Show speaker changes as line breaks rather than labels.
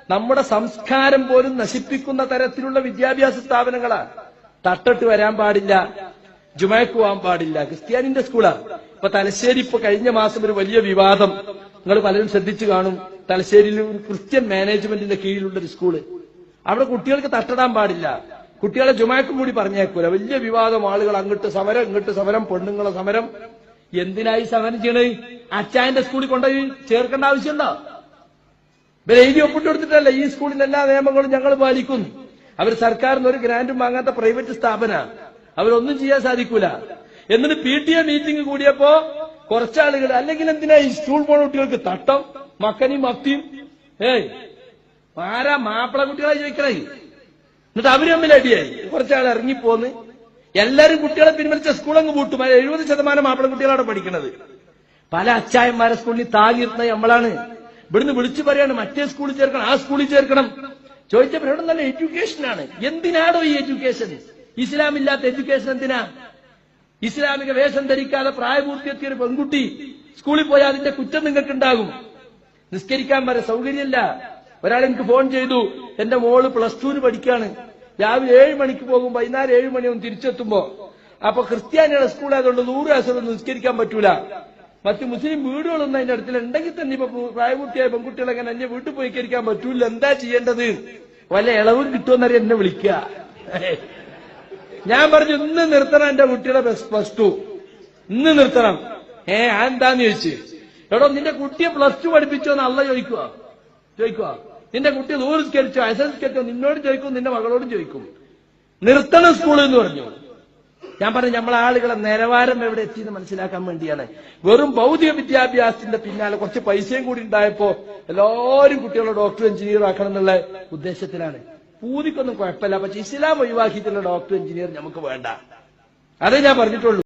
നമ്മുടെ സംസ്കാരം പോലും നശിപ്പിക്കുന്ന തരത്തിലുള്ള വിദ്യാഭ്യാസ സ്ഥാപനങ്ങളാണ്. തട്ടിട്ട് വരാൻ പാടില്ല, ജുമയ്ക്ക് പോകാൻ പാടില്ല. ക്രിസ്ത്യാനിന്റെ സ്കൂളാണ്. ഇപ്പൊ തലശ്ശേരി ഇപ്പൊ കഴിഞ്ഞ മാസം ഒരു വലിയ വിവാദം നിങ്ങൾ പലരും ശ്രദ്ധിച്ചു കാണും. തലശ്ശേരിയിൽ ക്രിസ്ത്യൻ മാനേജ്മെന്റിന്റെ കീഴിലുള്ള ഒരു സ്കൂള്. അവിടെ കുട്ടികൾക്ക് തട്ടിടാൻ പാടില്ല, കുട്ടികളെ ജുമയ്ക്കും കൂടി പറഞ്ഞേക്കൂല. വലിയ വിവാദം, ആളുകൾ അങ്ങോട്ട് സമരം ഇങ്ങോട്ട് സമരം, പെണ്ണുങ്ങളെ സമരം. എന്തിനായി സമരം ചെയ്യണേ? അച്ചായന്റെ സ്കൂളിൽ കൊണ്ടുപോയി ചേർക്കേണ്ട ആവശ്യമുണ്ടോ? ഇവർ എഴുതി ഒപ്പിട്ട് കൊടുത്തിട്ടല്ല ഈ സ്കൂളിൽ എല്ലാ നിയമങ്ങളും ഞങ്ങൾ പാലിക്കുന്നു. അവർ സർക്കാരിന് ഒരു ഗ്രാന്റും വാങ്ങാത്ത പ്രൈവറ്റ് സ്ഥാപന, അവരൊന്നും ചെയ്യാൻ സാധിക്കൂല. എന്നിട്ട് PTA മീറ്റിംഗ് കൂടിയപ്പോ കുറച്ചാളുകൾ, അല്ലെങ്കിൽ എന്തിനാ ഈ സ്കൂൾ പോണ കുട്ടികൾക്ക് തട്ടം, മക്കനിയും മത്തിയും? ആരാ മാപ്പിള കുട്ടികളെ ചോദിക്കണേ? എന്നിട്ട് അവര് തമ്മിൽ അടിയായി. കുറച്ചാൾ ഇറങ്ങിപ്പോന്ന് എല്ലാരും കുട്ടികളെ പിൻവലിച്ച സ്കൂളങ്ങ് പൂട്ടും. 70% മാപ്പിള കുട്ടികളാണ് പഠിക്കുന്നത്. പല അച്ചായന്മാരെ സ്കൂളിൽ താങ്ങിയിരുന്നത് നമ്മളാണ്. ഇവിടുന്ന് വിളിച്ചു പറയാണ് മറ്റേ സ്കൂളിൽ ചേർക്കണം, ആ സ്കൂളിൽ ചേർക്കണം. ചോദിച്ചപ്പോൾ ഇവിടെ നല്ല എഡ്യൂക്കേഷനാണ്. എന്തിനാണോ ഈ എഡ്യൂക്കേഷൻ? ഇസ്ലാമില്ലാത്ത എഡ്യൂക്കേഷൻ എന്തിനാ? ഇസ്ലാമിക വേഷം ധരിക്കാതെ പ്രായപൂർത്തിയെത്തിയ ഒരു പെൺകുട്ടി സ്കൂളിൽ പോയാൽ അതിന്റെ കുറ്റം നിങ്ങൾക്ക് ഉണ്ടാകും. നിസ്കരിക്കാൻ വരെ സൗകര്യമില്ല. ഒരാൾ എനിക്ക് ഫോൺ ചെയ്തു, എന്റെ മോള് +2 പഠിക്കാണ്, രാവിലെ 7 മണിക്ക് പോകും, വൈകുന്നേരം 7 മണിയൊന്നും തിരിച്ചെത്തുമ്പോ. അപ്പൊ ക്രിസ്ത്യാനിയുടെ സ്കൂളായതുകൊണ്ട് 100 വയസ്സൊന്നും നിസ്കരിക്കാൻ പറ്റൂല. മറ്റു മുസ്ലിം വീടുകളൊന്നും അതിന്റെ അടുത്തിൽ ഉണ്ടെങ്കിൽ തന്നെ ഇപ്പൊ പ്രായപൂർത്തിയായ പെൺകുട്ടികൾ അങ്ങനെ അന്യ വീട്ടിൽ പോയി കരിക്കാൻ പറ്റൂല. എന്താ ചെയ്യേണ്ടത്? വല്ല ഇളവും കിട്ടുമെന്നറിയാൻ എന്നെ വിളിക്കുക. ഞാൻ പറഞ്ഞു ഇന്ന് നിർത്തണം എന്റെ കുട്ടിയുടെ +2, ഇന്ന് നിർത്തണം. എന്താന്ന് ചോദിച്ചു. എടോ നിന്റെ കുട്ടിയെ +2 പഠിപ്പിച്ചോ എന്ന് അള്ള ചോദിക്കുക. നിന്റെ കുട്ടി 100 സ്കരിച്ചോ, SS നിന്നോട് ചോദിക്കും, നിന്റെ മകളോടും ചോദിക്കും. നിർത്തണം സ്കൂളിൽ എന്ന് പറഞ്ഞു. ഞാൻ പറഞ്ഞു നമ്മളെ ആളുകളെ നിലവാരം എവിടെ എത്തിയെന്ന് മനസ്സിലാക്കാൻ വേണ്ടിയാണ്. വെറും ഭൗതിക വിദ്യാഭ്യാസത്തിന്റെ പിന്നാലെ കുറച്ച് പൈസയും കൂടി ഉണ്ടായപ്പോ എല്ലാവരും കുട്ടികളെ ഡോക്ടർ എഞ്ചിനീയർ ആക്കണം എന്നുള്ള ഉദ്ദേശത്തിലാണ്. പൂതിക്കൊന്നും കുഴപ്പമില്ല, പക്ഷെ ഇസ്ലാം ഒഴിവാക്കിയിട്ടുള്ള ഡോക്ടർ എഞ്ചിനീയർ നമുക്ക് വേണ്ട. അതേ ഞാൻ പറഞ്ഞിട്ടുള്ളൂ.